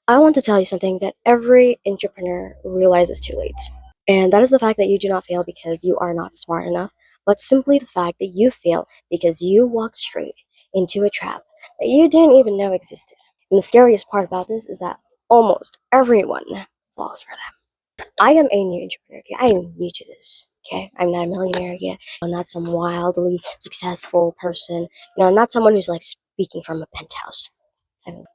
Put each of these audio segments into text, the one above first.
I want to tell you something that every entrepreneur realizes too late. And that is the fact that you do not fail because you are not smart enough, but simply the fact that you fail because you walked straight into a trap that you didn't even know existed. And the scariest part about this is that almost everyone falls for them. I am a new entrepreneur. Okay? I am new to this. Okay, I'm not a millionaire yet. I'm not some wildly successful person. I'm not someone who's like speaking from a penthouse. I have an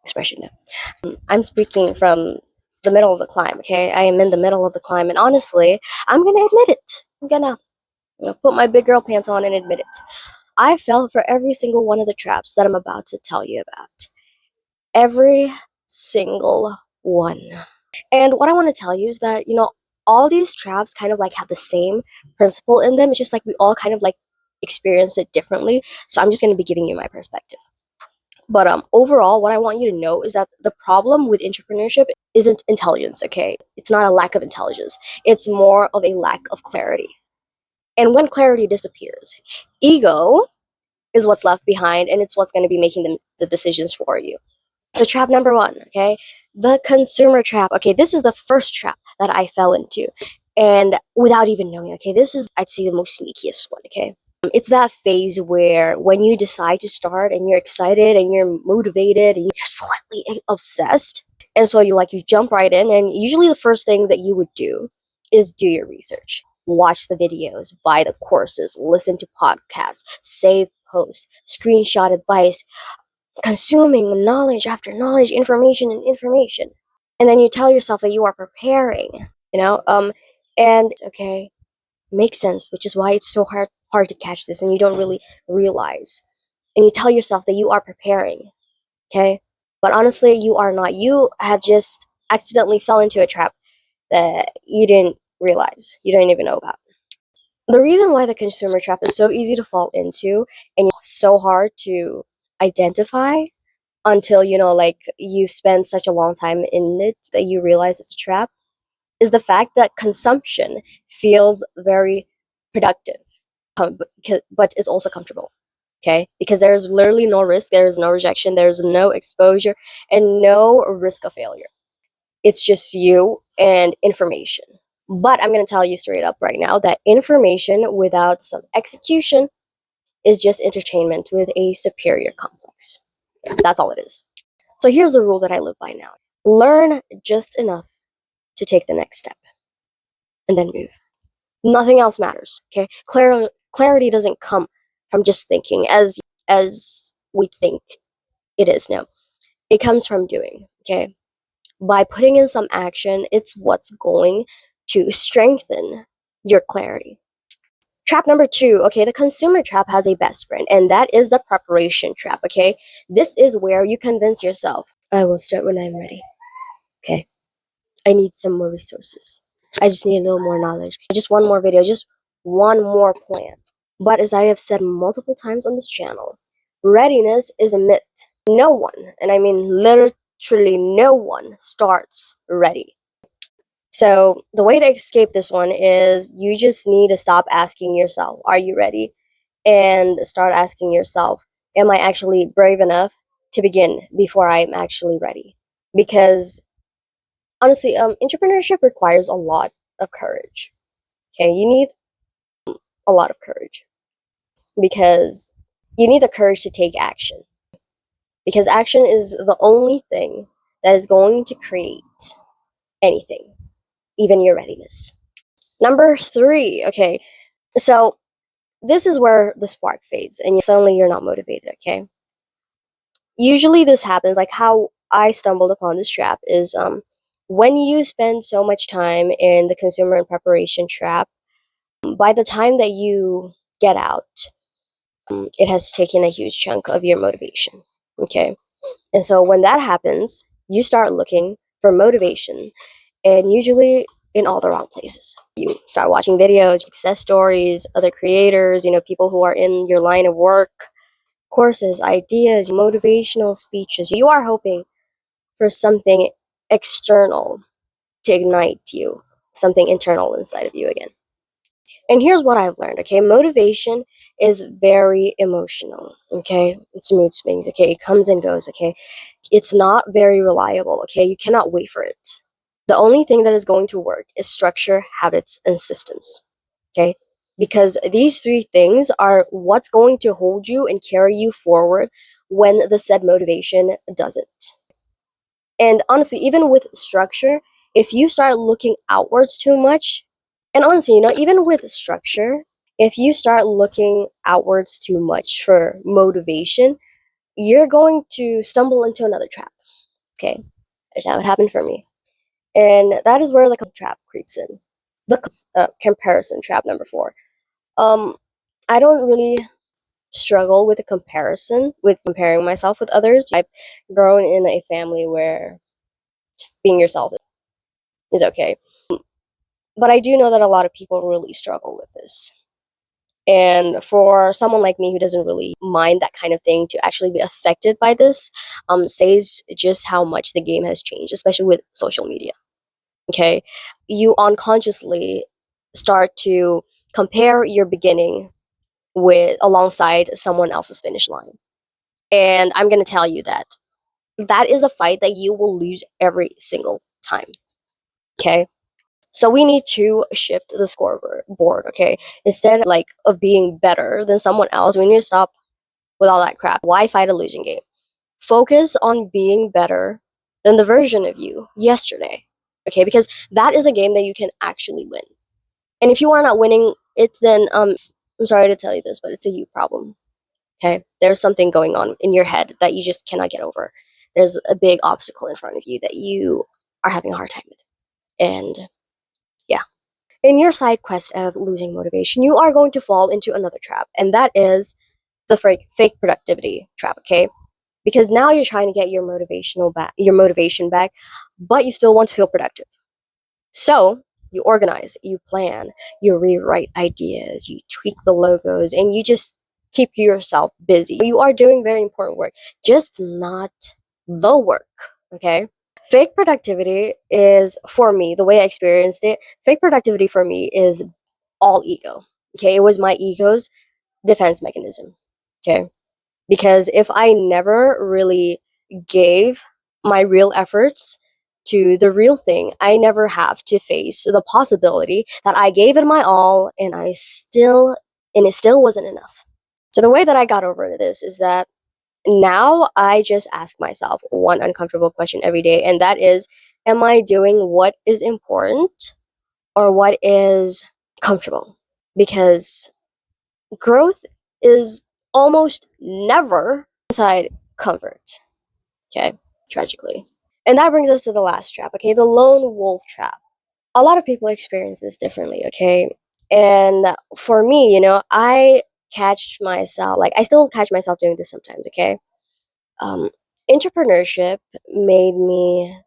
expression now. I'm speaking from the middle of the climb, okay? I am in the middle of the climb, and honestly, I'm gonna admit it. I'm gonna, put my big girl pants on and admit it. I fell for every single one of the traps that I'm about to tell you about. Every single one. And what I want to tell you is that, all these traps kind of like have the same principle in them. It's just like we all kind of like experience it differently. So I'm just going to be giving you my perspective. But overall, what I want you to know is that the problem with entrepreneurship isn't intelligence, okay? It's not a lack of intelligence. It's more of a lack of clarity. And when clarity disappears, ego is what's left behind and it's what's going to be making the decisions for you. So trap number one, okay? The consumer trap. Okay, this is the first trap that I fell into. And without even knowing, okay, this is, I'd say, the most sneakiest one, okay? It's that phase where when you decide to start and you're excited and you're motivated and you're slightly obsessed. And so you jump right in, and usually the first thing that you would do is do your research. Watch the videos, buy the courses, listen to podcasts, save posts, screenshot advice, consuming knowledge after knowledge, information and information. And then you tell yourself that you are preparing, and okay, makes sense, which is why it's so hard to catch this and you don't really realize. And you tell yourself that you are preparing, okay? But honestly, you are not. You have just accidentally fell into a trap that you didn't realize, you didn't even know about. The reason why the consumer trap is so easy to fall into and so hard to identify until like you spend such a long time in it that you realize it's a trap is the fact that consumption feels very productive, but is also comfortable. Okay, because there's literally no risk, there is no rejection, there's no exposure, and no risk of failure. It's just you and information. But I'm going to tell you straight up right now that information without some execution is just entertainment with a superior complex. That's all it is. So here's the rule that I live by now: learn just enough to take the next step and then move. Nothing else matters. Okay, clarity doesn't come from just thinking as we think it is. No, it comes from doing. Okay, by putting in some action, it's what's going to strengthen your clarity. Trap number two, okay, the consumer trap has a best friend, and that is the preparation trap. Okay, this is where you convince yourself, I will start when I'm ready. Okay, I need some more resources. I just need a little more knowledge. Just one more video, just one more plan. But as I have said multiple times on this channel, readiness is a myth. No one, and I mean literally no one, starts ready. So the way to escape this one is you just need to stop asking yourself, are you ready? And start asking yourself, am I actually brave enough to begin before I'm actually ready? Because honestly, entrepreneurship requires a lot of courage. Okay, you need a lot of courage because you need the courage to take action. Because action is the only thing that is going to create anything, even your readiness. Number three, okay, so this is where the spark fades and suddenly you're not motivated, okay? Usually this happens, like how I stumbled upon this trap is when you spend so much time in the consumer and preparation trap, by the time that you get out, it has taken a huge chunk of your motivation, okay? And so when that happens, you start looking for motivation, and usually in all the wrong places. You start watching videos, success stories, other creators, people who are in your line of work, courses, ideas, motivational speeches. You are hoping for something external to ignite you, something internal inside of you again. And here's what I've learned, okay? Motivation is very emotional, okay? It's mood swings, okay? It comes and goes, okay? It's not very reliable, okay? You cannot wait for it. The only thing that is going to work is structure, habits, and systems, okay? Because these three things are what's going to hold you and carry you forward when the said motivation doesn't. And honestly, even with structure, if you start looking outwards too much, and honestly, even with structure, if you start looking outwards too much for motivation, you're going to stumble into another trap. Okay, that's how it happened for me. And that is where the trap creeps in. The comparison trap number four. Um, I don't really struggle with the comparison, with comparing myself with others. I've grown in a family where just being yourself is okay. But I do know that a lot of people really struggle with this. And for someone like me who doesn't really mind that kind of thing to actually be affected by this, says just how much the game has changed, especially with social media. Okay. You unconsciously start to compare your beginning with alongside someone else's finish line. And I'm going to tell you that that is a fight that you will lose every single time. Okay. So we need to shift the scoreboard, okay? Instead of being better than someone else, we need to stop with all that crap. Why fight a losing game? Focus on being better than the version of you yesterday. Okay? Because that is a game that you can actually win. And if you are not winning it, then I'm sorry to tell you this, but it's a you problem. Okay? There's something going on in your head that you just cannot get over. There's a big obstacle in front of you that you are having a hard time with. And yeah. In your side quest of losing motivation, you are going to fall into another trap, and that is the fake productivity trap, okay? Because now you're trying to get your motivation back, but you still want to feel productive. So, you organize, you plan, you rewrite ideas, you tweak the logos, and you just keep yourself busy. You are doing very important work, just not the work, okay? Fake productivity is, for me, the way I experienced it, fake productivity for me is all ego. Okay, it was my ego's defense mechanism. Okay, because if I never really gave my real efforts to the real thing, I never have to face the possibility that I gave it my all and it still wasn't enough. So the way that I got over this is that now I just ask myself one uncomfortable question every day, and that is, am I doing what is important or what is comfortable? Because growth is almost never inside comfort. Okay, tragically. And that brings us to the last trap, okay, the lone wolf trap. A lot of people experience this differently, okay? And for me, I still catch myself doing this sometimes, okay? Um, Entrepreneurship made me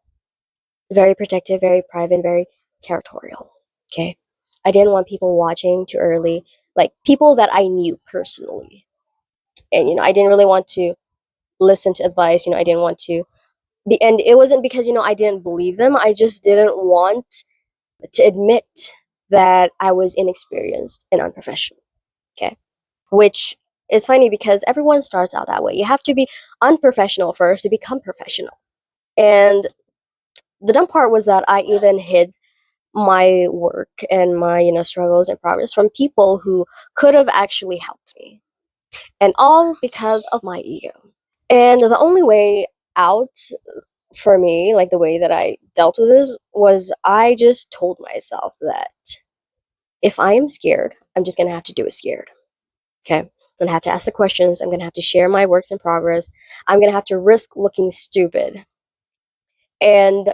very protective, very private, very territorial, okay? I didn't want people watching too early, like people that I knew personally. And, I didn't really want to listen to advice, I didn't want to and it wasn't because, I didn't believe them. I just didn't want to admit that I was inexperienced and unprofessional. Okay. Which is funny because everyone starts out that way. You have to be unprofessional first to become professional. And the dumb part was that I even hid my work and my, struggles and progress from people who could have actually helped me. And all because of my ego. And the only way out for me, like the way that I dealt with this, was I just told myself that if I am scared, I'm just gonna have to do it scared. Okay. I'm gonna have to ask the questions. I'm gonna have to share my works in progress. I'm gonna have to risk looking stupid. And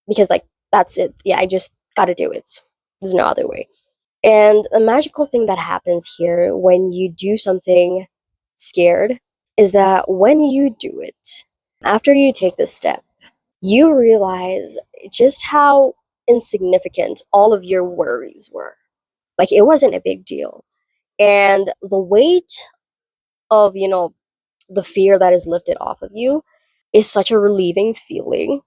because, that's it. Yeah, I just gotta do it. There's no other way. And the magical thing that happens here when you do something scared is that when you do it, after you take this step, you realize just how insignificant all of your worries were. Like, it wasn't a big deal. And the weight of, the fear that is lifted off of you is such a relieving feeling.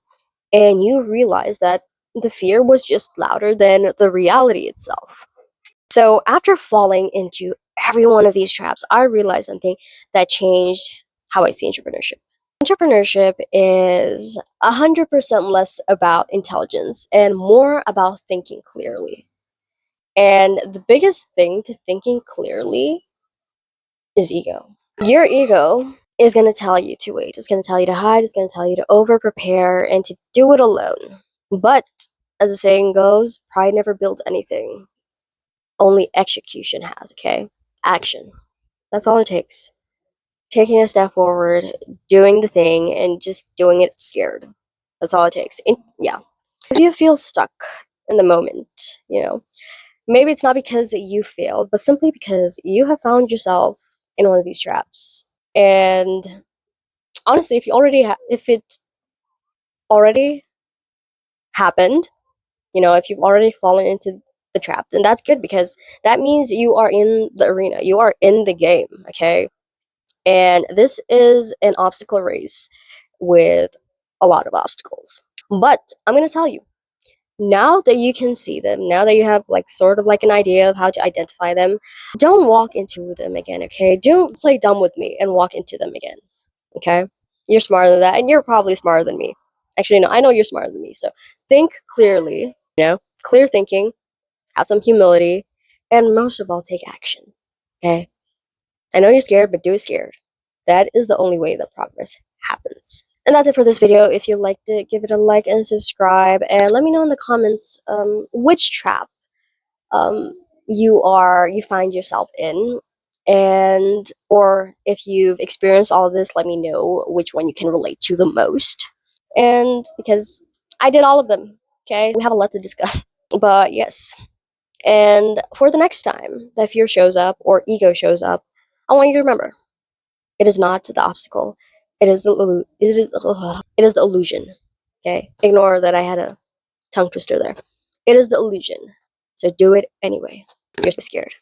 And you realize that the fear was just louder than the reality itself. So after falling into every one of these traps, I realized something that changed how I see entrepreneurship. Entrepreneurship is 100% less about intelligence and more about thinking clearly. And the biggest thing to thinking clearly is ego. Your ego is going to tell you to wait. It's going to tell you to hide. It's going to tell you to over prepare and to do it alone. But as the saying goes, pride never builds anything. Only execution has, okay? Action. That's all it takes. Taking a step forward, doing the thing, and just doing it scared. That's all it takes. Yeah. If you feel stuck in the moment, maybe it's not because you failed, but simply because you have found yourself in one of these traps. And honestly, if it already happened, if you've already fallen into the trap, then that's good because that means you are in the arena. You are in the game, okay? And this is an obstacle race with a lot of obstacles. But I'm going to tell you, now that you can see them, now that you have like sort of like an idea of how to identify them, don't walk into them again, okay? Don't play dumb with me and walk into them again, okay? You're smarter than that, and you're probably smarter than me. Actually, no, I know you're smarter than me. So think clearly, clear thinking, have some humility, and most of all, take action, okay? I know you're scared, but do it scared. That is the only way that progress happens. And that's it for this video. If you liked it, give it a like and subscribe. And let me know in the comments which trap um, you find yourself in. And or if you've experienced all of this, let me know which one you can relate to the most. And because I did all of them, okay? We have a lot to discuss. But yes. And for the next time that fear shows up or ego shows up, I want you to remember it is not the obstacle. It is the illusion. Okay? Ignore that I had a tongue twister there. It is the illusion. So do it anyway. You're scared.